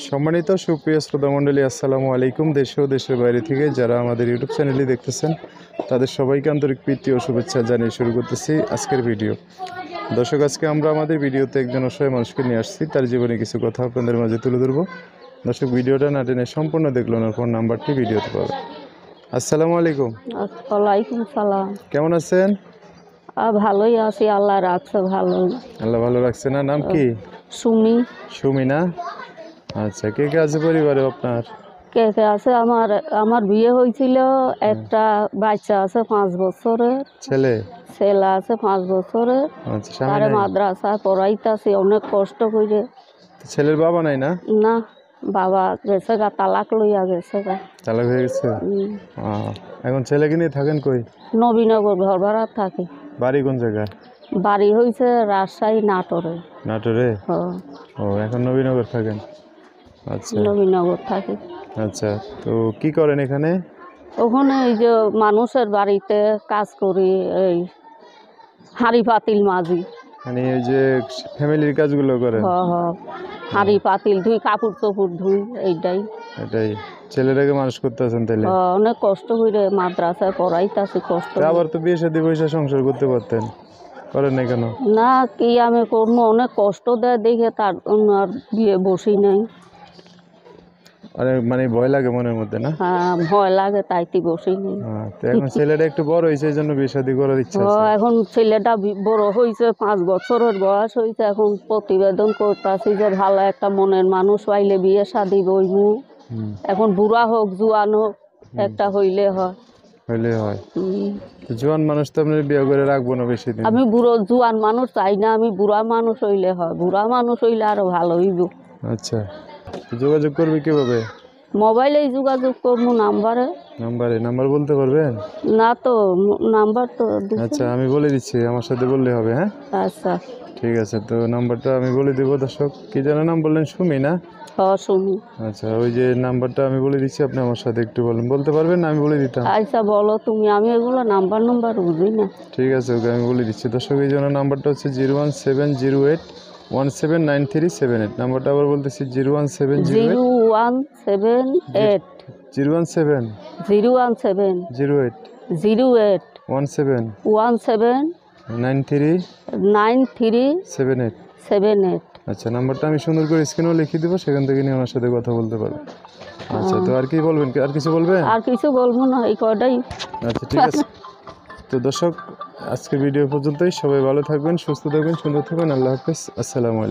সম্মানিত সুপ্রিয় শ্রোতা মণ্ডলী, আসসালামু আলাইকুম। দেশ ও দেশের বাইরে থেকে যারা আমাদের ইউটিউব চ্যানেলটি দেখতেছেন তাদের সবাইকে আন্তরিক প্রীতি ও শুভেচ্ছা জানিয়ে শুরু করতেছি আজকের ভিডিও। দর্শক, আজকে আমরা আমাদের ভিডিওতে একজন অসহায় মানুষকে নিয়ে আসছি, তার জীবনে কিছু কথা আপনাদের মাঝে তুলে ধরবো। দর্শক, ভিডিওটা না টেনে সম্পূর্ণ দেখলেন, ফোন নাম্বারটি ভিডিওতে পাবে। আসসালামু আলাইকুম। ওয়ালাইকুম সালাম। কেমন আছেন? ভালোই আছি, আল্লাহ রাখছে ভালো। আল্লাহ ভালো রাখছে না? নাম কি? সুমি। সুমি না? আচ্ছা, কে কে আছে পরিবারে আপনার? কে কে আছে? আমার বিয়ে হয়েছিল, একটা বাচ্চা আছে 5 বছরের। ছেলে আছে 5 বছরের। আচ্ছা, স্বামী তারে নাই? মাদ্রাসায় পড়াইতাছি অনেক কষ্ট করে। ছেলের বাবা নাই না? না, বাবা গেছে গা, তালাক লইয়া গেছে গা। তালাক হয়ে গেছে? এখন ছেলেকে নিয়ে থাকেন কই? নবীনগর ঘর ভাড়া থাকি। বাড়ি কোন জায়গায়? বাড়ি হয়েছে রাজশাহী নাটোরে। নাটোরে? হ্যাঁ, ও, এখন নবীনগর থাকেন। আচ্ছা নবীনগর থাকি। আচ্ছা, তো কি করেন এখানে? ওখানে এই যে মানুষের বাড়িতে কাজ করি, এই হাঁড়ি পাতিল মাঝি। মানে এই যে ফ্যামিলির কাজগুলো করেন? হাঁড়ি পাতিল ধুই, কাপড় চোপড় ধুই, এইটাই। এটাই ছেলেটাকে মানুষ করতেছেন তাহলে? অনেক কষ্ট করে মাদ্রাসায় পড়াইতাছি, কষ্ট। আবার তো বিয়ে শাদী বৈশা সংসার করতে পারতেন, করেন না কেন? না, কি আমি করবো, অনেক কষ্ট দেয় দেখে তার জন্য আর বিয়ে বসি নাই। আরে মানে ভয় লাগে মনের মধ্যে না? হ্যাঁ, ভয় লাগে, তাইতে বসি নাই। তো এখন ছেলেটা একটু বড় হয়েছে, এই জন্য বিয়ে শাদী করার ইচ্ছা আছে? এখন ছেলেটা বড় হয়েছে, 5 বছরের বয়স হয়েছে। এখন প্রতিবেদন করতেছি যে ভালো একটা মনের মানুষ পাইলে বিয়ে শাদী বইমু। এখন বুড়া হোক জুয়ান হোক, একটা হইলে হয়। জোয়ান মানুষ তো আপনি বিয়ে করে রাখবো না বেশি দিন। আমি জুয়ান মানুষ চাই না, আমি বুড়া মানুষ হইলে হয়। বুড়া মানুষ হইলে আরো ভালো হইব। আচ্ছা, যোগাযোগ করবে কিভাবে? মোবাইলেই যোগাযোগ করবো, নাম্বার বলতে পারবেন? না তো, নাম্বার তো। আচ্ছা, আমি বলে দিচ্ছি, আমার সাথে বললে হবে। হ্যাঁ, আচ্ছা ঠিক আছে। তো নাম্বারটা আমি বলে দেবো। দর্শক, কি যেন নাম বললেন? সুমি না? সুমি। আচ্ছা, ওই যে নাম্বারটা আমি বলে দিচ্ছি, আপনি আমার সাথে একটু বলতে পারবেন না? আমি বলে দিতাম। আচ্ছা বলো তুমি, আমি এগুলো নাম্বার বুঝি না। ঠিক আছে, ওকে আমি বলে দিচ্ছি। দর্শক, এই জন্য নাম্বারটা হচ্ছে 01708179378। নাম্বারটা আবার বলতেছি 01708 01778। আচ্ছা, নাম্বারটা আমি সুন্দর করে স্ক্রিনেও লিখে দেবো, সেখান থেকে নিয়ে ওনার সাথে কথা বলতে পারবেন। আচ্ছা, তো আর কি বলবেন? আর কিছু বলবেন? আর কিছু বলবো না, এই কয়টাই। আচ্ছা, ঠিক আছে। তো দর্শক, আজকের ভিডিও পর্যন্তই। সবাই ভালো থাকবেন, সুস্থ থাকবেন, সুন্দর থাকবেন। আল্লাহ হাফেজ। আসসালামু আলাইকুম।